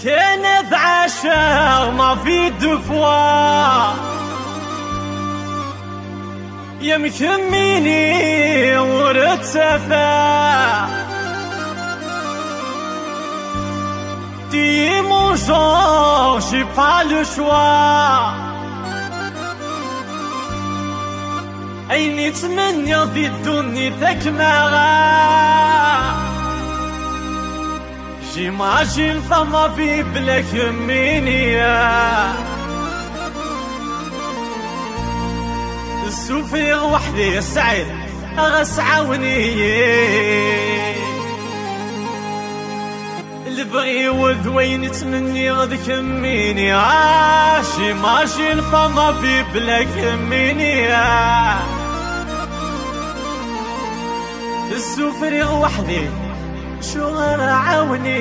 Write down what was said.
كنت عاشق ما في دفوة يمكنني ورد سفا dis mon genre, j'ai pas le choix. عيني تمنى في الدنيا تكمرة جيماجين فما في بلاك منيا السوفير وحدي سعيد غسعاوني البغي وذوين تمني غدك مني جيماجين فما في بلاك منيا السوفري وحدي شو غير عاوني